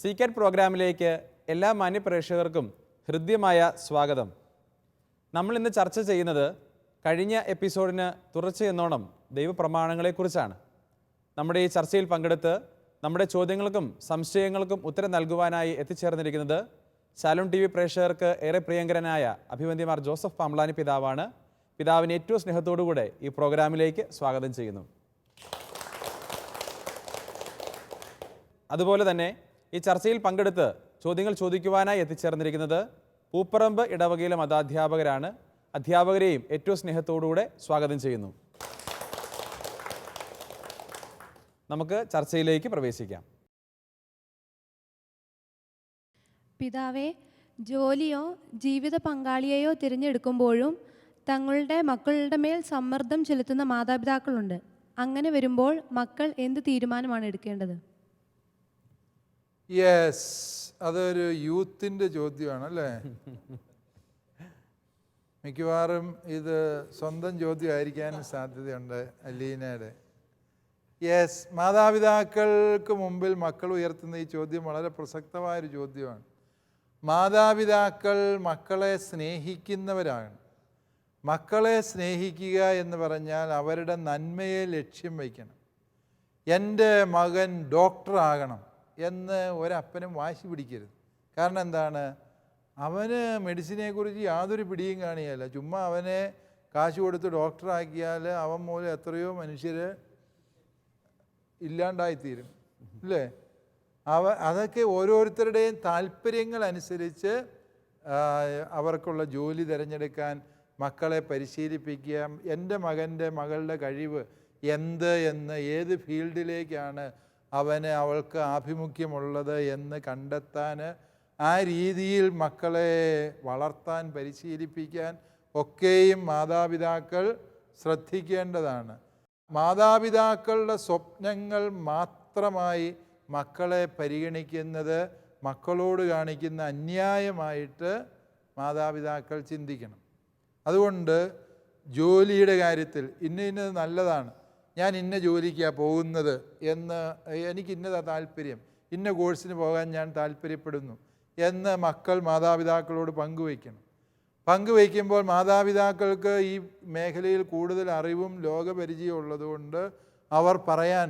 സീക്രെറ്റ് പ്രോഗ്രാമിലേക്ക് എല്ലാ മാന്യപ്രേക്ഷകർക്കും ഹൃദ്യമായ സ്വാഗതം. നമ്മളിന്ന് ചർച്ച ചെയ്യുന്നത് കഴിഞ്ഞ എപ്പിസോഡിന് തുടർച്ചയെന്നോണം ദൈവപ്രമാണങ്ങളെക്കുറിച്ചാണ്. നമ്മുടെ ഈ ചർച്ചയിൽ പങ്കെടുത്ത് നമ്മുടെ ചോദ്യങ്ങൾക്കും സംശയങ്ങൾക്കും ഉത്തരം നൽകുവാനായി എത്തിച്ചേർന്നിരിക്കുന്നത് ശാലോം TV പ്രേക്ഷകർക്ക് ഏറെ പ്രിയങ്കരനായ അഭിവന്ദ്യമാർ ജോസഫ് പാംബ്ലാനി പിതാവാണ്. പിതാവിനെ ഏറ്റവും സ്നേഹത്തോടുകൂടെ ഈ പ്രോഗ്രാമിലേക്ക് സ്വാഗതം ചെയ്യുന്നു. അതുപോലെ തന്നെ ഈ ചർച്ചയിൽ പങ്കെടുത്ത് ചോദ്യങ്ങൾ ചോദിക്കുവാനായി എത്തിച്ചേർന്നിരിക്കുന്നത് പൂപ്പറമ്പ് ഇടവകയിലെ മതാധ്യാപകരാണ്. അധ്യാപകരെയും ഏറ്റവും സ്നേഹത്തോടുകൂടെ സ്വാഗതം ചെയ്യുന്നു. നമുക്ക് ചർച്ചയിലേക്ക് പ്രവേശിക്കാം. പിതാവേ, ജോലിയോ ജീവിത പങ്കാളിയെയോ തിരഞ്ഞെടുക്കുമ്പോഴും തങ്ങളുടെ മക്കളുടെ മേൽ സമ്മർദ്ദം ചെലുത്തുന്ന മാതാപിതാക്കളുണ്ട്. അങ്ങനെ വരുമ്പോൾ മക്കൾ എന്ത് തീരുമാനമാണ് എടുക്കേണ്ടത്? യെസ്, അതൊരു യൂത്തിൻ്റെ ചോദ്യമാണല്ലേ. മിക്കവാറും ഇത് സ്വന്തം ചോദ്യമായിരിക്കാനും സാധ്യതയുണ്ട് അലീനയുടെ. യെസ്, മാതാപിതാക്കൾക്ക് മുമ്പിൽ മക്കൾ ഉയർത്തുന്ന ഈ ചോദ്യം വളരെ പ്രസക്തമായൊരു ചോദ്യമാണ്. മാതാപിതാക്കൾ മക്കളെ സ്നേഹിക്കുന്നവരാണ്. മക്കളെ സ്നേഹിക്കുക എന്ന് പറഞ്ഞാൽ അവരുടെ നന്മയെ ലക്ഷ്യം വയ്ക്കണം. എൻ്റെ മകൻ ഡോക്ടറാകണം എന്ന് ഒരപ്പനും വാശി പിടിക്കരുത്. കാരണം എന്താണ്? അവന് മെഡിസിനെക്കുറിച്ച് യാതൊരു പിടിയും കാണിയല്ല. ചുമ്മാ അവനെ കാശ് കൊടുത്ത് ഡോക്ടറാക്കിയാൽ അവൻ മൂലം എത്രയോ മനുഷ്യർ ഇല്ലാണ്ടായിത്തീരും അല്ലേ? അതൊക്കെ ഓരോരുത്തരുടെയും താല്പര്യങ്ങൾ അനുസരിച്ച് അവർക്കുള്ള ജോലി തിരഞ്ഞെടുക്കാൻ മക്കളെ പരിശീലിപ്പിക്കുക. എൻ്റെ മകൻ്റെ മകളുടെ കഴിവ് എന്ത് എന്ന്, ഏത് ഫീൽഡിലേക്കാണ് അവൾക്ക് ആഭിമുഖ്യമുള്ളത് എന്ന് കണ്ടെത്താൻ, ആ രീതിയിൽ മക്കളെ വളർത്താൻ പരിശീലിപ്പിക്കാൻ ഒക്കെയും മാതാപിതാക്കൾ ശ്രദ്ധിക്കേണ്ടതാണ്. മാതാപിതാക്കളുടെ സ്വപ്നങ്ങൾ മാത്രമായി മക്കളെ പരിഗണിക്കുന്നത് മക്കളോട് കാണിക്കുന്ന അന്യായമായിട്ട് മാതാപിതാക്കൾ ചിന്തിക്കണം. അതുകൊണ്ട് ജോലിയുടെ കാര്യത്തിൽ ഇന്നത് നല്ലതാണ്, ഞാൻ ഇന്ന ജോലിക്കാണ് പോകുന്നത് എന്ന്, എനിക്ക് ഇന്നതാ താല്പര്യം, ഇന്ന കോഴ്സിന് പോകാൻ ഞാൻ താല്പര്യപ്പെടുന്നു എന്ന് മക്കൾ മാതാപിതാക്കളോട് പങ്കുവയ്ക്കണം. പങ്കുവയ്ക്കുമ്പോൾ മാതാപിതാക്കൾക്ക് ഈ മേഖലയിൽ കൂടുതൽ അറിവും ലോകപരിചയവും ഉള്ളതുകൊണ്ട് അവർ പറയാൻ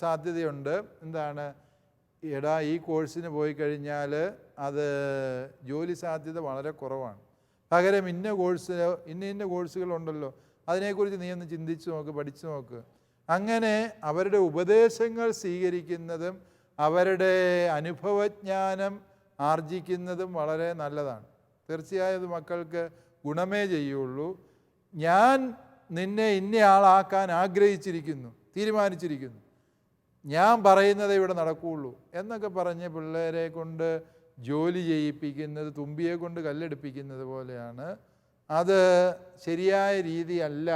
സാധ്യതയുണ്ട്. എന്താണ്? എടാ, ഈ കോഴ്സിന് പോയി കഴിഞ്ഞാൽ അത് ജോലി സാധ്യത വളരെ കുറവാണ്, പകരം ഇന്ന കോഴ്സുകളുണ്ടല്ലോ, അതിനെക്കുറിച്ച് നീ ഒന്ന് ചിന്തിച്ച് നോക്ക്, പഠിച്ചു നോക്ക്. അങ്ങനെ അവരുടെ ഉപദേശങ്ങൾ സ്വീകരിക്കുന്നതും അവരുടെ അനുഭവജ്ഞാനം ആർജിക്കുന്നതും വളരെ നല്ലതാണ്. തീർച്ചയായും അത് മക്കൾക്ക് ഗുണമേ ചെയ്യുള്ളൂ. ഞാൻ നിന്നെ ഇന്നയാളാക്കാൻ ആഗ്രഹിച്ചിരിക്കുന്നു, തീരുമാനിച്ചിരിക്കുന്നു, ഞാൻ പറയുന്നതേ ഇവിടെ നടക്കുകയുള്ളൂ എന്നൊക്കെ പറഞ്ഞ് പിള്ളേരെ കൊണ്ട് ജോലി ചെയ്യിപ്പിക്കുന്നത് തുമ്പിയെ കൊണ്ട് കല്ലെടുപ്പിക്കുന്നത് പോലെയാണ്. അത് ശരിയായ രീതിയല്ല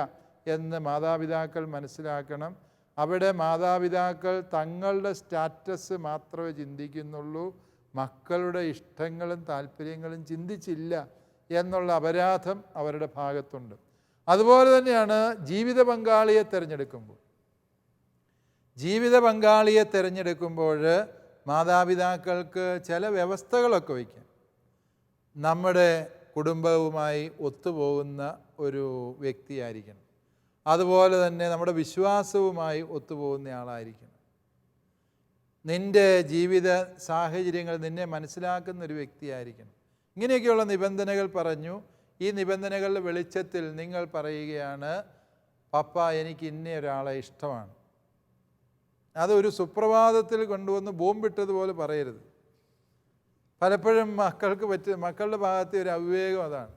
എന്ന് മാതാപിതാക്കൾ മനസ്സിലാക്കണം. അവിടെ മാതാപിതാക്കൾ തങ്ങളുടെ സ്റ്റാറ്റസ് മാത്രമേ ചിന്തിക്കുന്നുള്ളൂ, മക്കളുടെ ഇഷ്ടങ്ങളും താല്പര്യങ്ങളും ചിന്തിച്ചില്ല എന്നുള്ള അപരാധം അവരുടെ ഭാഗത്തുണ്ട്. അതുപോലെ തന്നെയാണ് ജീവിത പങ്കാളിയെ തിരഞ്ഞെടുക്കുമ്പോൾ മാതാപിതാക്കൾക്ക് ചില വ്യവസ്ഥകളൊക്കെ വയ്ക്കാം. നമ്മുടെ കുടുംബവുമായി ഒത്തുപോകുന്ന ഒരു വ്യക്തിയായിരിക്കണം. അതുപോലെ തന്നെ നമ്മുടെ വിശ്വാസവുമായി ഒത്തുപോകുന്ന ആളായിരിക്കണം. നിൻ്റെ ജീവിത സാഹചര്യങ്ങൾ നിന്നെ മനസ്സിലാക്കുന്ന ഒരു വ്യക്തിയായിരിക്കണം. ഇങ്ങനെയൊക്കെയുള്ള നിബന്ധനകൾ പറഞ്ഞു. ഈ നിബന്ധനകളുടെ വെളിച്ചത്തിൽ നിങ്ങൾ പറയുകയാണ്, പപ്പ എനിക്ക് ഇന്ന ഒരാളെ ഇഷ്ടമാണ്. അതൊരു സുപ്രഭാതത്തിൽ കൊണ്ടുവന്ന് ബോംബിട്ടതുപോലെ പറയരുത്. പലപ്പോഴും മക്കളുടെ ഭാഗത്തെ ഒരു അവിവേകം അതാണ്.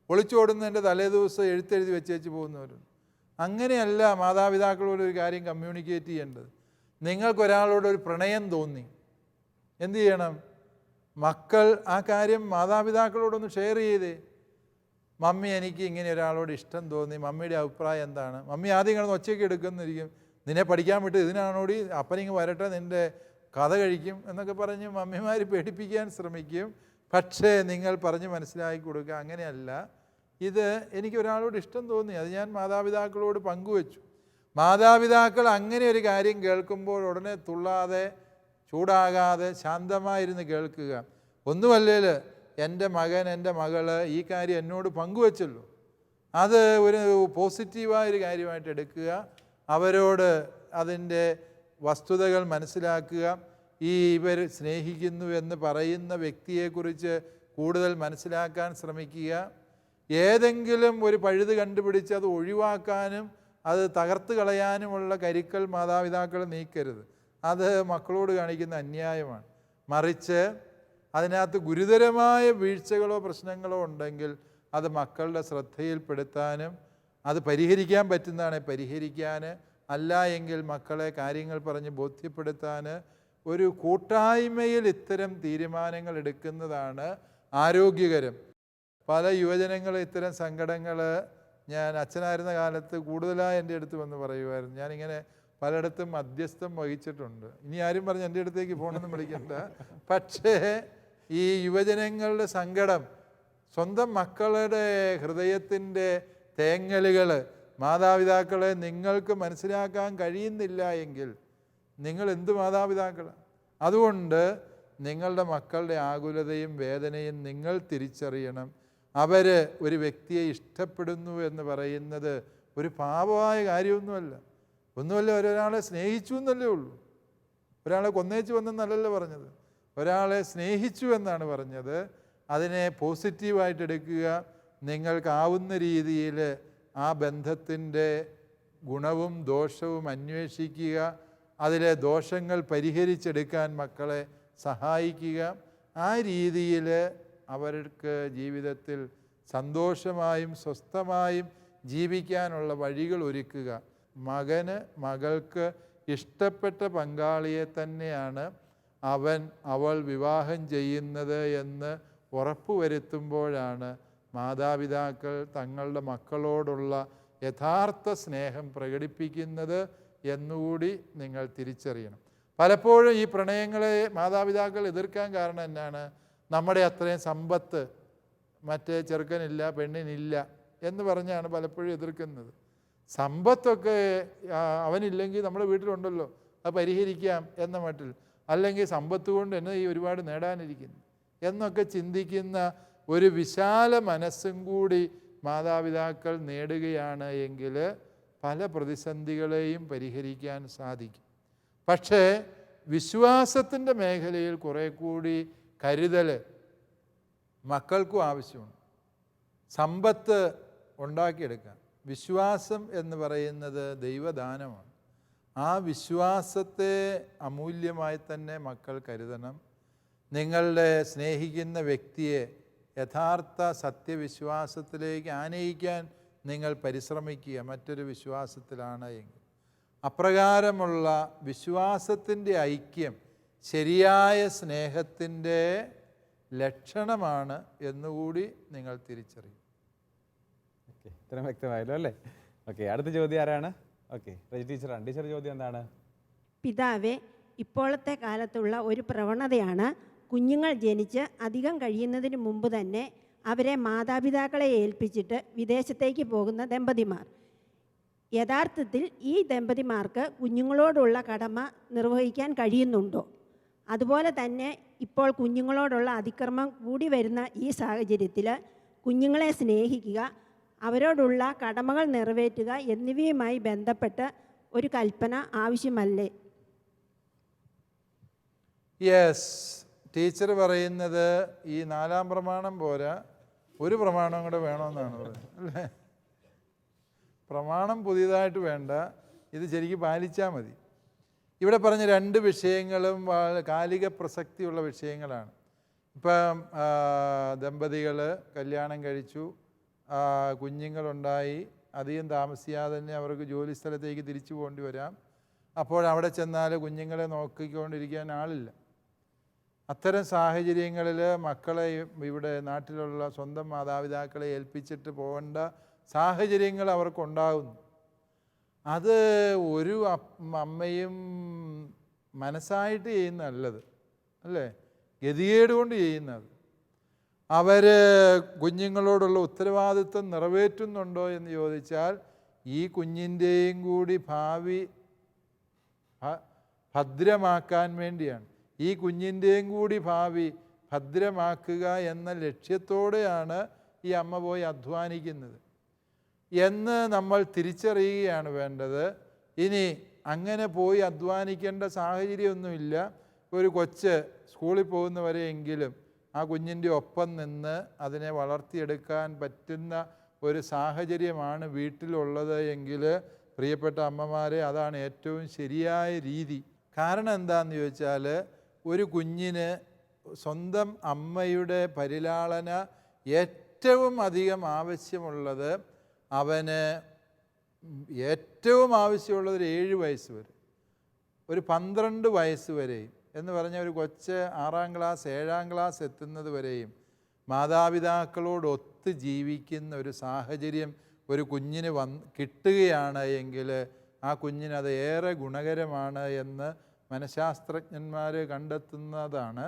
ഒളിച്ചോടുന്നതിൻ്റെ തലേദിവസം എഴുത്തെഴുതി വെച്ചേച്ച് പോകുന്നവരുണ്ട്. അങ്ങനെയല്ല മാതാപിതാക്കളോട് ഒരു കാര്യം കമ്മ്യൂണിക്കേറ്റ് ചെയ്യേണ്ടത്. നിങ്ങൾക്കൊരാളോടൊരു പ്രണയം തോന്നി, എന്തു ചെയ്യണം? മക്കൾ ആ കാര്യം മാതാപിതാക്കളോടൊന്ന് ഷെയർ ചെയ്തേ. മമ്മി, എനിക്ക് ഇങ്ങനെ ഒരാളോട് ഇഷ്ടം തോന്നി, മമ്മിയുടെ അഭിപ്രായം എന്താണ്? മമ്മി ആദ്യം കിടന്ന് ഒച്ചയ്ക്ക് എടുക്കുന്നിരിക്കും, നിന്നെ പഠിക്കാൻ വിട്ട് ഇതിനാണോടി, അപ്പനിങ്ങ് വരട്ടെ, നിൻ്റെ കഥ കഴിക്കും എന്നൊക്കെ പറഞ്ഞ് മമ്മിമാർ പേടിപ്പിക്കാൻ ശ്രമിക്കും. പക്ഷേ നിങ്ങൾ പറഞ്ഞ് മനസ്സിലാക്കി കൊടുക്കുക, അങ്ങനെയല്ല, ഇത് എനിക്ക് ഒരാളോട് ഇഷ്ടം തോന്നി, അത് ഞാൻ മാതാപിതാക്കളോട് പങ്കുവച്ചു. മാതാപിതാക്കൾ അങ്ങനെ ഒരു കാര്യം കേൾക്കുമ്പോൾ ഉടനെ തുള്ളാതെ ചൂടാകാതെ ശാന്തമായിരുന്ന് കേൾക്കുക. ഒന്നുമല്ലേൽ എൻ്റെ മകൻ എൻ്റെ മകള് ഈ കാര്യം എന്നോട് പങ്കുവച്ചല്ലോ, അത് ഒരു പോസിറ്റീവായൊരു കാര്യമായിട്ട് എടുക്കുക. അവരോട് അതിൻ്റെ വസ്തുതകൾ മനസ്സിലാക്കുക. ഇവർ സ്നേഹിക്കുന്നു എന്ന് പറയുന്ന വ്യക്തിയെക്കുറിച്ച് കൂടുതൽ മനസ്സിലാക്കാൻ ശ്രമിക്കുക. ഏതെങ്കിലും ഒരു പഴുത് കണ്ടുപിടിച്ച് അത് ഒഴിവാക്കാനും അത് തകർത്ത് കളയാനുമുള്ള കരുക്കൾ മാതാപിതാക്കൾ നീക്കരുത്. അത് മക്കളോട് കാണിക്കുന്ന അന്യായമാണ്. മറിച്ച് അതിനകത്ത് ഗുരുതരമായ വീഴ്ചകളോ പ്രശ്നങ്ങളോ ഉണ്ടെങ്കിൽ അത് മക്കളുടെ ശ്രദ്ധയിൽപ്പെടുത്താനും അത് പരിഹരിക്കാൻ പറ്റുന്നതാണ് പരിഹരിക്കാൻ, അല്ല എങ്കിൽ മക്കളെ കാര്യങ്ങൾ പറഞ്ഞ് ബോധ്യപ്പെടുത്താൻ ഒരു കൂട്ടായ്മയിൽ ഇത്തരം തീരുമാനങ്ങൾ എടുക്കുന്നതാണ് ആരോഗ്യകരം. പല യുവജനങ്ങൾ ഇത്തരം സങ്കടങ്ങൾ ഞാൻ അച്ഛനായിരുന്ന കാലത്ത് കൂടുതലായി എൻ്റെ അടുത്ത് വന്ന് പറയുമായിരുന്നു. ഞാനിങ്ങനെ പലയിടത്തും മധ്യസ്ഥം വഹിച്ചിട്ടുണ്ട്. ഇനി ആരും പറഞ്ഞ് എൻ്റെ അടുത്തേക്ക് ഫോണൊന്നും വിളിക്കണ്ട. പക്ഷേ ഈ യുവജനങ്ങളുടെ സങ്കടം, സ്വന്തം മക്കളുടെ ഹൃദയത്തിൻ്റെ തേങ്ങലുകൾ മാതാപിതാക്കളെ നിങ്ങൾക്ക് മനസ്സിലാക്കാൻ കഴിയുന്നില്ല എങ്കിൽ നിങ്ങൾ എന്ത് മാതാപിതാക്കളാണ്? അതുകൊണ്ട് നിങ്ങളുടെ മക്കളുടെ ആകുലതയും വേദനയും നിങ്ങൾ തിരിച്ചറിയണം. അവർ ഒരു വ്യക്തിയെ ഇഷ്ടപ്പെടുന്നു എന്ന് പറയുന്നത് ഒരു പാപമായ കാര്യമൊന്നുമല്ല. ഒരാളെ സ്നേഹിച്ചു എന്നല്ലേ ഉള്ളൂ. ഒരാളെ കൊന്നേച്ചു വന്നെന്നല്ലല്ലോ പറഞ്ഞത്, ഒരാളെ സ്നേഹിച്ചു എന്നാണ് പറഞ്ഞത്. അതിനെ പോസിറ്റീവായിട്ട് എടുക്കുക. നിങ്ങൾക്കാവുന്ന രീതിയിൽ ആ ബന്ധത്തിൻ്റെ ഗുണവും ദോഷവും അന്വേഷിക്കുക. അതിലെ ദോഷങ്ങൾ പരിഹരിച്ചെടുക്കാൻ മക്കളെ സഹായിക്കുക. ആ രീതിയിൽ അവർക്ക് ജീവിതത്തിൽ സന്തോഷമായും സ്വസ്ഥമായും ജീവിക്കാനുള്ള വഴികൾ ഒരുക്കുക. മകന് മകൾക്ക് ഇഷ്ടപ്പെട്ട പങ്കാളിയെ തന്നെയാണ് അവൾ വിവാഹം ചെയ്യുന്നത് എന്ന് ഉറപ്പുവരുത്തുമ്പോഴാണ് മാതാപിതാക്കൾ തങ്ങളുടെ മക്കളോടുള്ള യഥാർത്ഥ സ്നേഹം പ്രകടിപ്പിക്കുന്നത് എന്നുകൂടി നിങ്ങൾ തിരിച്ചറിയണം. പലപ്പോഴും ഈ പ്രണയങ്ങളെ മാതാപിതാക്കൾ എതിർക്കാൻ കാരണം എന്നാണ്? നമ്മുടെ അത്രയും സമ്പത്ത് മറ്റേ ചെറുക്കനില്ല പെണ്ണിനില്ല എന്ന് പറഞ്ഞാണ് പലപ്പോഴും എതിർക്കുന്നത്. സമ്പത്തൊക്കെ അവനില്ലെങ്കിൽ നമ്മുടെ വീട്ടിലുണ്ടല്ലോ, അത് പരിഹരിക്കാം എന്ന മട്ടിൽ, അല്ലെങ്കിൽ സമ്പത്ത് കൊണ്ട് എന്നെ ഈ ഒരുപാട് നേടാനിരിക്കുന്നു എന്നൊക്കെ ചിന്തിക്കുന്ന ഒരു വിശാല മനസ്സും കൂടി മാതാപിതാക്കൾ നേടുകയാണ് എങ്കിൽ പല പ്രതിസന്ധികളെയും പരിഹരിക്കാൻ സാധിക്കും. പക്ഷേ വിശ്വാസത്തിൻ്റെ മേഖലയിൽ കുറേ കൂടി കരുതൽ മക്കൾക്കും ആവശ്യമുണ്ട്. സമ്പത്ത് ഉണ്ടാക്കിയെടുക്കാൻ വിശ്വാസം എന്ന് പറയുന്നത് ദൈവദാനമാണ്. ആ വിശ്വാസത്തെ അമൂല്യമായി തന്നെ മക്കൾ കരുതണം. നിങ്ങളുടെ സ്നേഹിക്കുന്ന വ്യക്തിയെ യഥാർത്ഥ സത്യവിശ്വാസത്തിലേക്ക് ആനയിക്കാൻ നിങ്ങൾ പരിശ്രമിക്കുക. മറ്റൊരു വിശ്വാസത്തിലാണ് എങ്കിൽ അപ്രകാരമുള്ള വിശ്വാസത്തിൻ്റെ ഐക്യം ശരിയായ സ്നേഹത്തിൻ്റെ ലക്ഷണമാണ് എന്നുകൂടി നിങ്ങൾ തിരിച്ചറിയും. ഓക്കെ, ഇത്രയും വ്യക്തമായല്ലോ അല്ലേ? ഓക്കെ, അടുത്ത ചോദ്യം ആരാണ്? ഓക്കെ, റജി ടീച്ചറാണ്. ടീച്ചർ ചോദ്യം എന്താണ്? പിതാവേ, ഇപ്പോഴത്തെ കാലത്തുള്ള ഒരു പ്രവണതയാണ് കുഞ്ഞുങ്ങൾ ജനിച്ച് അധികം കഴിയുന്നതിന് മുമ്പ് തന്നെ അവരെ മാതാപിതാക്കളെ ഏൽപ്പിച്ചിട്ട് വിദേശത്തേക്ക് പോകുന്ന ദമ്പതിമാർ. യഥാർത്ഥത്തിൽ ഈ ദമ്പതിമാർക്ക് കുഞ്ഞുങ്ങളോടുള്ള കടമ നിർവഹിക്കാൻ കഴിയുന്നുണ്ടോ? അതുപോലെ തന്നെ ഇപ്പോൾ കുഞ്ഞുങ്ങളോടുള്ള അതിക്രമം കൂടി വരുന്ന ഈ സാഹചര്യത്തിൽ കുഞ്ഞുങ്ങളെ സ്നേഹിക്കുക, അവരോടുള്ള കടമകൾ നിറവേറ്റുക എന്നിവയുമായി ബന്ധപ്പെട്ട് ഒരു കൽപ്പന ആവശ്യമല്ലേ? യെസ്, ടീച്ചർ പറയുന്നത് ഈ 4-ാം പ്രമാണം പോരാ, ഒരു പ്രമാണം കൂടെ വേണമെന്നാണ് പറയുന്നത് അല്ലേ? പ്രമാണം പുതിയതായിട്ട് വേണ്ട, ഇത് ശരിക്കും പാലിച്ചാൽ മതി. ഇവിടെ പറഞ്ഞ 2 വിഷയങ്ങളും കാലിക പ്രസക്തിയുള്ള വിഷയങ്ങളാണ്. ഇപ്പം ദമ്പതികൾ കല്യാണം കഴിച്ചു, കുഞ്ഞുങ്ങളുണ്ടായി, അധികം താമസിയാതെ തന്നെ അവർക്ക് ജോലി സ്ഥലത്തേക്ക് തിരിച്ചു പോകേണ്ടി വരാം. അപ്പോൾ അവിടെ ചെന്നാൽ കുഞ്ഞുങ്ങളെ നോക്കിക്കൊണ്ടിരിക്കാൻ ആളില്ല. അത്തരം സാഹചര്യങ്ങളിൽ മക്കളെ ഇവിടെ നാട്ടിലുള്ള സ്വന്തം മാതാപിതാക്കളെ ഏൽപ്പിച്ചിട്ട് പോകേണ്ട സാഹചര്യങ്ങൾ അവർക്കുണ്ടാകുന്നു. അത് ഒരു അമ്മയും മനസ്സായിട്ട് ചെയ്യുന്നതല്ലത് അല്ലേ, ഗതികേട് കൊണ്ട് ചെയ്യുന്നത്. അവർ കുഞ്ഞുങ്ങളോടുള്ള ഉത്തരവാദിത്വം നിറവേറ്റുന്നുണ്ടോ എന്ന് ചോദിച്ചാൽ ഈ കുഞ്ഞിൻ്റെയും കൂടി ഭാവി ഭദ്രമാക്കാൻ വേണ്ടിയാണ്. ഈ കുഞ്ഞിൻ്റെയും കൂടി ഭാവി ഭദ്രമാക്കുക എന്ന ലക്ഷ്യത്തോടെയാണ് ഈ അമ്മ പോയി അധ്വാനിക്കുന്നത് എന്ന് നമ്മൾ തിരിച്ചറിയുകയാണ് വേണ്ടത്. ഇനി അങ്ങനെ പോയി അധ്വാനിക്കേണ്ട സാഹചര്യമൊന്നുമില്ല. ഒരു കൊച്ച് സ്കൂളിൽ പോകുന്നവരെയെങ്കിലും ആ കുഞ്ഞിൻ്റെ ഒപ്പം നിന്ന് അതിനെ വളർത്തിയെടുക്കാൻ പറ്റുന്ന ഒരു സാഹചര്യമാണ് വീട്ടിലുള്ളത് എങ്കിൽ പ്രിയപ്പെട്ട അമ്മമാരെ, അതാണ് ഏറ്റവും ശരിയായ രീതി. കാരണം എന്താണെന്ന് ചോദിച്ചാൽ, ഒരു കുഞ്ഞിന് സ്വന്തം അമ്മയുടെ പരിലാളന ഏറ്റവും അധികം ആവശ്യമുള്ളത്, അവന് ഏറ്റവും ആവശ്യമുള്ളത് ഒരു 7 വയസ്സ് വരെ, ഒരു 12 വയസ്സ് വരെയും എന്ന് പറഞ്ഞാൽ ഒരു കൊച്ച് 6ാം ക്ലാസ് 7ാം ക്ലാസ് എത്തുന്നത് വരെയും മാതാപിതാക്കളോടൊത്ത് ജീവിക്കുന്ന ഒരു സാഹചര്യം ഒരു കുഞ്ഞിന് കിട്ടുകയാണ് എങ്കിൽ ആ കുഞ്ഞിനത് ഏറെ ഗുണകരമാണ് എന്ന് മനഃശാസ്ത്രജ്ഞന്മാർ കണ്ടെത്തുന്നതാണ്.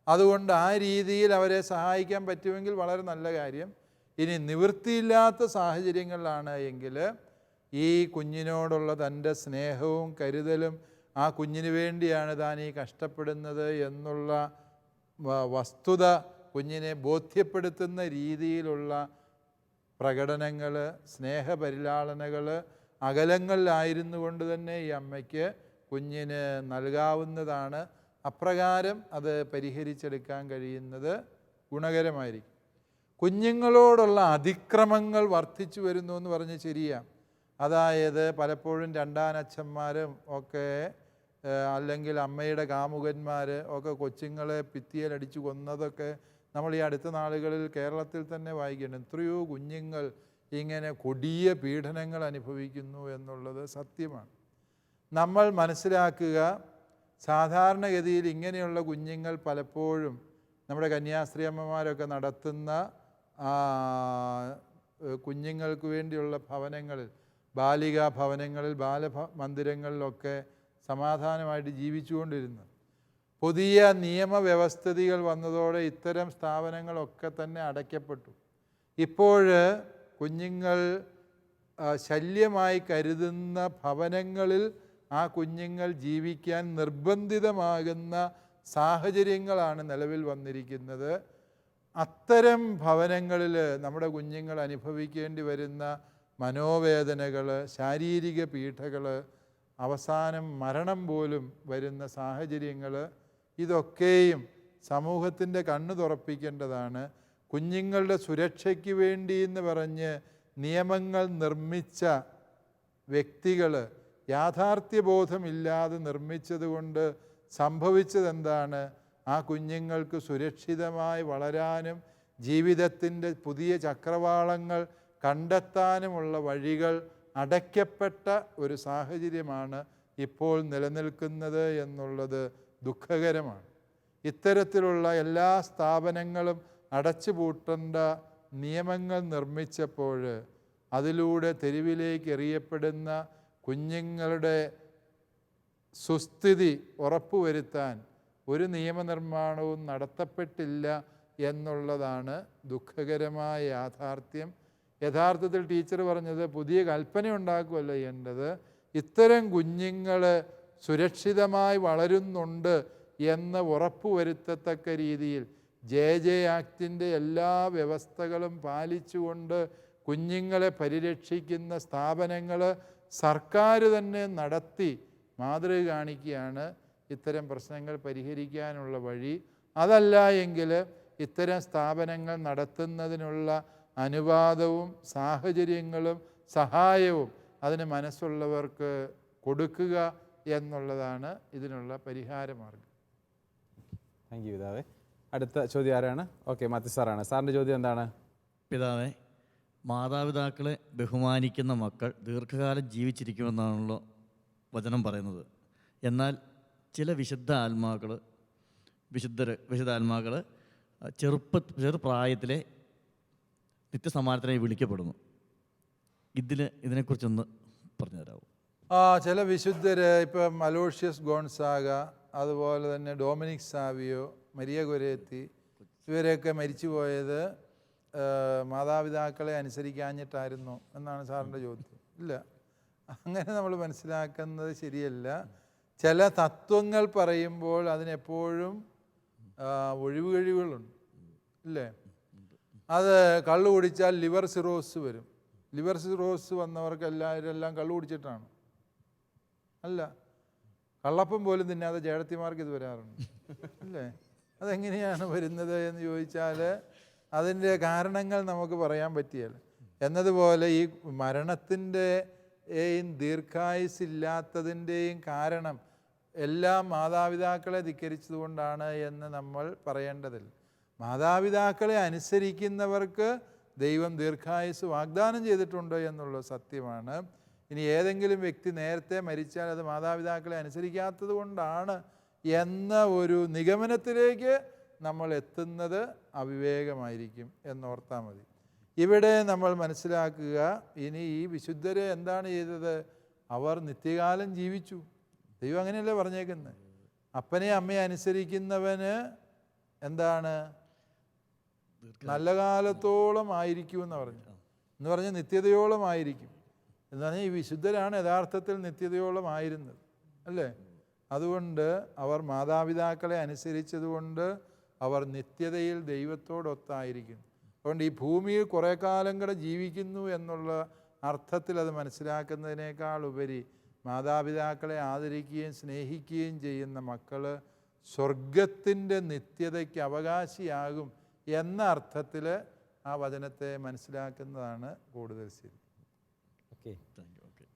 അതുകൊണ്ട് ആ രീതിയിൽ അവരെ സഹായിക്കാൻ പറ്റുമെങ്കിൽ വളരെ നല്ല കാര്യം. ഇനി നിവൃത്തിയില്ലാത്ത സാഹചര്യങ്ങളിലാണ് എങ്കിൽ ഈ കുഞ്ഞിനോടുള്ള തൻ്റെ സ്നേഹവും കരുതലും, ആ കുഞ്ഞിന് വേണ്ടിയാണ് താൻ ഈ കഷ്ടപ്പെടുന്നത് എന്നുള്ള വസ്തുത കുഞ്ഞിനെ ബോധ്യപ്പെടുത്തുന്ന രീതിയിലുള്ള പ്രകടനങ്ങൾ, സ്നേഹപരിലാളനകൾ അകലങ്ങളിലായിരുന്നു കൊണ്ട് തന്നെ ഈ അമ്മയ്ക്ക് കുഞ്ഞിന് നൽകാവുന്നതാണ്. അപ്രകാരം അത് പരിഹരിച്ചെടുക്കാൻ കഴിയുന്നത് ഗുണകരമായിരിക്കും. കുഞ്ഞുങ്ങളോടുള്ള അതിക്രമങ്ങൾ വർദ്ധിച്ചു വരുന്നു എന്ന് പറഞ്ഞ് ശരിയാണ്. അതായത് പലപ്പോഴും രണ്ടാനച്ഛന്മാരും ഒക്കെ അല്ലെങ്കിൽ അമ്മയുടെ കാമുകന്മാർ ഒക്കെ കൊച്ചുങ്ങളെ ഭിത്തിയിലടിച്ചു കൊന്നതൊക്കെ നമ്മൾ ഈ അടുത്ത നാളുകളിൽ കേരളത്തിൽ തന്നെ വായിക്കുന്നുണ്ട്. എത്രയോ കുഞ്ഞുങ്ങൾ ഇങ്ങനെ കൊടിയ പീഡനങ്ങൾ അനുഭവിക്കുന്നു എന്നുള്ളത് സത്യമാണ്. നമ്മൾ മനസ്സിലാക്കുക, സാധാരണഗതിയിൽ ഇങ്ങനെയുള്ള കുഞ്ഞുങ്ങൾ പലപ്പോഴും നമ്മുടെ കന്യാസ്ത്രീ അമ്മമാരൊക്കെ നടത്തുന്ന കുഞ്ഞുങ്ങൾക്ക് വേണ്ടിയുള്ള ഭവനങ്ങളിൽ, ബാലികാ ഭവനങ്ങളിൽ, ബാലമന്ദിരങ്ങളിലൊക്കെ സമാധാനമായിട്ട് ജീവിച്ചുകൊണ്ടിരുന്നു. പുതിയ നിയമവ്യവസ്ഥിതികൾ വന്നതോടെ ഇത്തരം സ്ഥാപനങ്ങളൊക്കെ തന്നെ അടയ്ക്കപ്പെട്ടു. ഇപ്പോൾ കുഞ്ഞുങ്ങൾ ശല്യമായി കരുതുന്ന ഭവനങ്ങളിൽ ആ കുഞ്ഞുങ്ങൾ ജീവിക്കാൻ നിർബന്ധിതമാകുന്ന സാഹചര്യങ്ങളാണ് നിലവിൽ വന്നിരിക്കുന്നത്. അത്തരം ഭവനങ്ങളിൽ നമ്മുടെ കുഞ്ഞുങ്ങൾ അനുഭവിക്കേണ്ടി വരുന്ന മനോവേദനകൾ, ശാരീരിക പീഡകൾ, അവസാനം മരണം പോലും വരുന്ന സാഹചര്യങ്ങൾ, ഇതൊക്കെയും സമൂഹത്തിൻ്റെ കണ്ണ് തുറപ്പിക്കേണ്ടതാണ്. കുഞ്ഞുങ്ങളുടെ സുരക്ഷയ്ക്ക് വേണ്ടി എന്ന് പറഞ്ഞ് നിയമങ്ങൾ നിർമ്മിച്ച വ്യക്തികൾ യാഥാർത്ഥ്യബോധമില്ലാതെ നിർമ്മിച്ചതുകൊണ്ട് സംഭവിച്ചതെന്താണ്? ആ കുഞ്ഞുങ്ങൾക്ക് സുരക്ഷിതമായി വളരാനും ജീവിതത്തിൻ്റെ പുതിയ ചക്രവാളങ്ങൾ കണ്ടെത്താനുമുള്ള വഴികൾ അടയ്ക്കപ്പെട്ട ഒരു സാഹചര്യമാണ് ഇപ്പോൾ നിലനിൽക്കുന്നത് എന്നുള്ളത് ദുഃഖകരമാണ്. ഇത്തരത്തിലുള്ള എല്ലാ സ്ഥാപനങ്ങളും അടച്ചുപൂട്ടേണ്ട നിയമങ്ങൾ നിർമ്മിച്ചപ്പോൾ അതിലൂടെ തെരുവിലേക്ക് എറിയപ്പെടുന്ന കുഞ്ഞുങ്ങളുടെ സുസ്ഥിതി ഉറപ്പുവരുത്താൻ ഒരു നിയമനിർമ്മാണവും നടത്തപ്പെട്ടില്ല എന്നുള്ളതാണ് ദുഃഖകരമായ യാഥാർത്ഥ്യം. യഥാർത്ഥത്തിൽ ടീച്ചർ പറഞ്ഞത് പുതിയ കൽപ്പന ഉണ്ടാക്കുകയല്ല ചെയ്യേണ്ടത്, ഇത്തരം കുഞ്ഞുങ്ങൾ സുരക്ഷിതമായി വളരുന്നുണ്ട് എന്ന് ഉറപ്പുവരുത്തത്തക്ക രീതിയിൽ JJ ആക്ടിൻ്റെ എല്ലാ വ്യവസ്ഥകളും പാലിച്ചുകൊണ്ട് കുഞ്ഞുങ്ങളെ പരിരക്ഷിക്കുന്ന സ്ഥാപനങ്ങൾ സർക്കാർ തന്നെ നടത്തി മാതൃക കാണിക്കുകയാണ് ഇത്തരം പ്രശ്നങ്ങൾ പരിഹരിക്കാനുള്ള വഴി. അതല്ല എങ്കിൽ ഇത്തരം സ്ഥാപനങ്ങൾ നടത്തുന്നതിനുള്ള അനുവാദവും സാഹചര്യങ്ങളും സഹായവും അതിന് മനസ്സുള്ളവർക്ക് കൊടുക്കുക എന്നുള്ളതാണ് ഇതിനുള്ള പരിഹാരമാർഗം. താങ്ക് യു പിതാവേ. അടുത്ത ചോദ്യം ആരാണ്? ഓക്കെ, മാത്യു സാറാണ്. സാറിൻ്റെ ചോദ്യം എന്താണ്? പിതാവേ, മാതാപിതാക്കളെ ബഹുമാനിക്കുന്ന മക്കൾ ദീർഘകാലം ജീവിച്ചിരിക്കുമെന്നാണല്ലോ വചനം പറയുന്നത്. എന്നാൽ ചില വിശുദ്ധ ആത്മാക്കൾ ചെറുപ്രായത്തിലെ നിത്യസമാനത്തിനായി വിളിക്കപ്പെടുന്നു. ഇതിനെക്കുറിച്ചൊന്ന് പറഞ്ഞു തരാമോ? ചില വിശുദ്ധർ, ഇപ്പം അലോഷ്യസ് ഗോൺസാഗ, അതുപോലെ തന്നെ ഡൊമിനിക് സാവിയോ, മരിയ ഗൊരേത്തി, ഇവരെയൊക്കെ മരിച്ചുപോയത് മാതാപിതാക്കളെ അനുസരിക്കാഞ്ഞിട്ടായിരുന്നു എന്നാണ് സാറിൻ്റെ ചോദ്യം. ഇല്ല, അങ്ങനെ നമ്മൾ മനസ്സിലാക്കുന്നത് ശരിയല്ല. ചില തത്വങ്ങൾ പറയുമ്പോൾ അതിനെപ്പോഴും ഒഴിവുകഴിവുകളുണ്ട്, ഇല്ലേ? അത് കള്ളു കുടിച്ചാൽ ലിവർ സിറോസ് വരും. ലിവർ സിറോസ് വന്നവർക്ക് എല്ലാം കള്ളു കുടിച്ചിട്ടാണ്? അല്ല, കള്ളപ്പം പോലും തിന്നാതെ ജേടത്തിമാർക്ക് ഇത് വരാറുണ്ട്, അല്ലേ? അതെങ്ങനെയാണ് വരുന്നത് എന്ന് ചോദിച്ചാൽ അതിൻ്റെ കാരണങ്ങൾ നമുക്ക് പറയാൻ പറ്റിയല്ല. എന്നതുപോലെ ഈ മരണത്തിൻ്റെയും ദീർഘായുസില്ലാത്തതിൻ്റെയും കാരണം എല്ലാം മാതാപിതാക്കളെ ധിക്കരിച്ചതുകൊണ്ടാണ് എന്ന് നമ്മൾ പറയേണ്ടതില്ല. മാതാപിതാക്കളെ അനുസരിക്കുന്നവർക്ക് ദൈവം ദീർഘായുസ് വാഗ്ദാനം ചെയ്തിട്ടുണ്ട് എന്നുള്ളത് സത്യമാണ്. ഇനി ഏതെങ്കിലും വ്യക്തി നേരത്തെ മരിച്ചാൽ അത് മാതാപിതാക്കളെ അനുസരിക്കാത്തത് കൊണ്ടാണ് എന്ന ഒരു നിഗമനത്തിലേക്ക് നമ്മൾ എത്തുന്നത് അവിവേകമായിരിക്കും എന്നോർത്താൽ മതി. ഇവിടെ നമ്മൾ മനസ്സിലാക്കുക, ഇനി ഈ വിശുദ്ധരെ എന്താണ് ചെയ്തത്? അവർ നിത്യകാലം ജീവിച്ചു. ദൈവം അങ്ങനെയല്ലേ പറഞ്ഞേക്കുന്നത്? അപ്പനെ അമ്മയെ അനുസരിക്കുന്നവന് എന്താണ്? നല്ല കാലത്തോളം ആയിരിക്കുമെന്ന് പറഞ്ഞു. എന്ന് പറഞ്ഞാൽ നിത്യതയോളം ആയിരിക്കും എന്ന് പറഞ്ഞാൽ ഈ വിശുദ്ധരാണ് യഥാർത്ഥത്തിൽ നിത്യതയോളം ആയിരുന്നത്, അല്ലേ? അതുകൊണ്ട് അവർ മാതാപിതാക്കളെ അനുസരിച്ചതുകൊണ്ട് അവർ നിത്യതയിൽ ദൈവത്തോടൊത്തായിരിക്കുന്നു. അതുകൊണ്ട് ഈ ഭൂമിയിൽ കുറേ കാലം കൂടെ ജീവിക്കുന്നു എന്നുള്ള അർത്ഥത്തിൽ അത് മനസ്സിലാക്കുന്നതിനേക്കാൾ ഉപരി മാതാപിതാക്കളെ ആദരിക്കുകയും സ്നേഹിക്കുകയും ചെയ്യുന്ന മക്കൾ സ്വർഗത്തിൻ്റെ നിത്യതയ്ക്ക് അവകാശിയാകും എന്ന അർത്ഥത്തിൽ ആ വചനത്തെ മനസ്സിലാക്കുന്നതാണ് കൂടുതൽ ശരി. ഓക്കെ,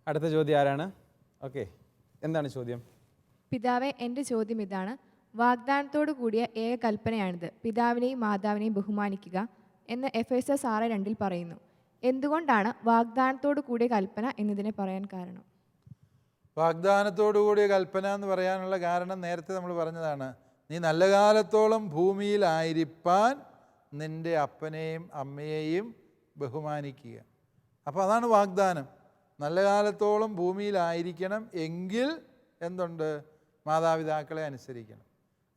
അടുത്ത ചോദ്യം ആരാണ്? ഓക്കെ, എന്താണ് ചോദ്യം? പിതാവേ, എൻ്റെ ചോദ്യം ഇതാണ്. വാഗ്ദാനത്തോടു കൂടിയ ഏക കൽപ്പനയാണിത്, പിതാവിനെയും മാതാവിനെയും ബഹുമാനിക്കുക എന്ന് എഫേസ്യർ 6:2 പറയുന്നു. എന്തുകൊണ്ടാണ് വാഗ്ദാനത്തോടു കൂടിയ കൽപ്പന എന്നതിനെ പറയാൻ കാരണം? വാഗ്ദാനത്തോടു കൂടിയ കൽപ്പന എന്ന് പറയാനുള്ള കാരണം നേരത്തെ നമ്മൾ പറഞ്ഞതാണ്. നീ നല്ല കാലത്തോളം ഭൂമിയിലായിരിക്കാൻ നിൻ്റെ അപ്പനെയും അമ്മയെയും ബഹുമാനിക്കുക. അപ്പോൾ അതാണ് വാഗ്ദാനം. നല്ല കാലത്തോളം ഭൂമിയിലായിരിക്കണം എങ്കിൽ എന്തുണ്ട്? മാതാപിതാക്കളെ അനുസരിക്കണം.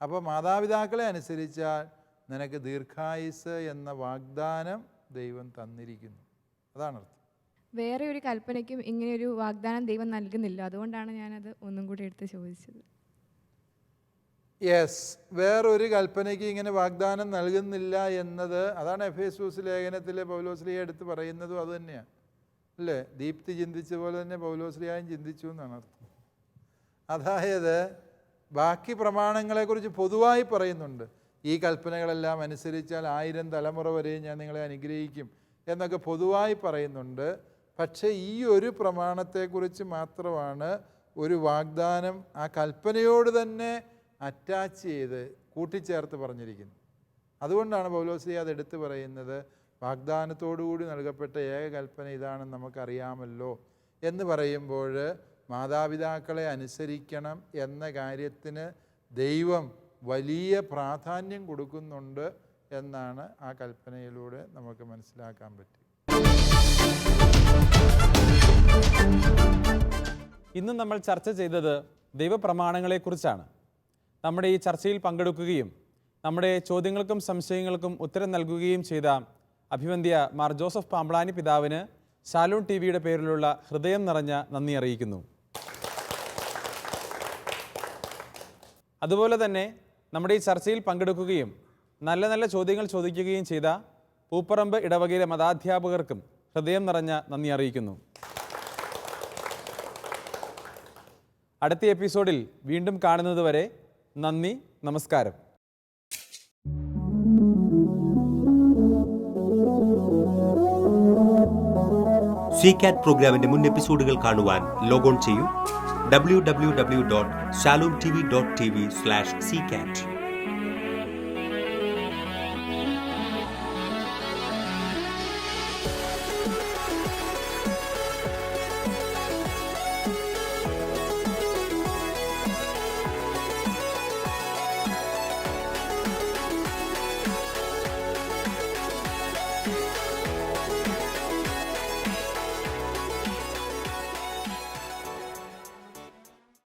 അപ്പോൾ മാതാപിതാക്കളെ അനുസരിച്ചാൽ നിനക്ക് ദീർഘായുസ് എന്ന വാഗ്ദാനം ദൈവം തന്നിരിക്കുന്നു. അതാണ് അർത്ഥം. വേറെ ഒരു കൽപ്പനയ്ക്കും ഇങ്ങനെയൊരു വാഗ്ദാനം ദൈവം നൽകുന്നില്ല. അതുകൊണ്ടാണ് ഞാനത് ഒന്നും കൂടി എടുത്ത് ചോദിച്ചത്. യെസ്, വേറൊരു കൽപ്പനയ്ക്ക് ഇങ്ങനെ വാഗ്ദാനം നൽകുന്നില്ല എന്നത് അതാണ് എഫേസ്യൂസ് ലേഖനത്തിലെ പൗലോസ്ലീഹ എടുത്ത് പറയുന്നതും അതുതന്നെയാണ്, അല്ലേ? ദീപ്തി ചിന്തിച്ച പോലെ തന്നെ പൗലോസ്ലീഹയും ചിന്തിച്ചു എന്നാണ് അർത്ഥം. അതായത് ബാക്കി പ്രമാണങ്ങളെക്കുറിച്ച് പൊതുവായി പറയുന്നുണ്ട്. ഈ കൽപ്പനകളെല്ലാം അനുസരിച്ചാൽ 1000 തലമുറ വരെയും ഞാൻ നിങ്ങളെ അനുഗ്രഹിക്കും എന്നൊക്കെ പൊതുവായി പറയുന്നുണ്ട്. പക്ഷേ ഈ ഒരു പ്രമാണത്തെക്കുറിച്ച് മാത്രമാണ് ഒരു വാഗ്ദാനം ആ കൽപ്പനയോട് തന്നെ അറ്റാച്ച് ചെയ്ത് കൂട്ടിച്ചേർത്ത് പറഞ്ഞിരിക്കുന്നത്. അതുകൊണ്ടാണ് പൗലോസ്ലീഹ അത് എടുത്ത് പറയുന്നത്. വാഗ്ദാനത്തോടുകൂടി നൽകപ്പെട്ട ഏക കൽപ്പന ഇതാണെന്ന് നമുക്കറിയാമല്ലോ എന്ന് പറയുമ്പോൾ മാതാപിതാക്കളെ അനുസരിക്കണം എന്ന കാര്യത്തിന് ദൈവം വലിയ പ്രാധാന്യം കൊടുക്കുന്നുണ്ട് എന്നാണ് ആ കൽപ്പനയിലൂടെ നമുക്ക് മനസ്സിലാക്കാൻ പറ്റും. ഇന്ന് നമ്മൾ ചർച്ച ചെയ്തത് ദൈവപ്രമാണങ്ങളെക്കുറിച്ചാണ്. നമ്മുടെ ഈ ചർച്ചയിൽ പങ്കെടുക്കുകയും നമ്മുടെ ചോദ്യങ്ങൾക്കും സംശയങ്ങൾക്കും ഉത്തരം നൽകുകയും ചെയ്ത അഭിവന്ദ്യ മാർ ജോസഫ് പാമ്പ്ളാനി പിതാവിന് ശാലോം TV-യുടെ പേരിലുള്ള ഹൃദയം നിറഞ്ഞ നന്ദി അറിയിക്കുന്നു. അതുപോലെ തന്നെ നമ്മുടെ ഈ ചർച്ചയിൽ പങ്കെടുക്കുകയും നല്ല നല്ല ചോദ്യങ്ങൾ ചോദിക്കുകയും ചെയ്ത പൂപ്പറമ്പ് ഇടവകയിലെ മതാധ്യാപകർക്കും ഹൃദയം നിറഞ്ഞ നന്ദി അറിയിക്കുന്നു. അടുത്ത എപ്പിസോഡിൽ വീണ്ടും കാണുന്നതുവരെ നന്ദി, നമസ്കാരം. CCAT പ്രോഗ്രാമിന്റെ മുൻ എപ്പിസോഡുകൾ കാണുവാൻ ലോഗോൺ ചെയ്യൂ www.shalomtv.tv/ccat.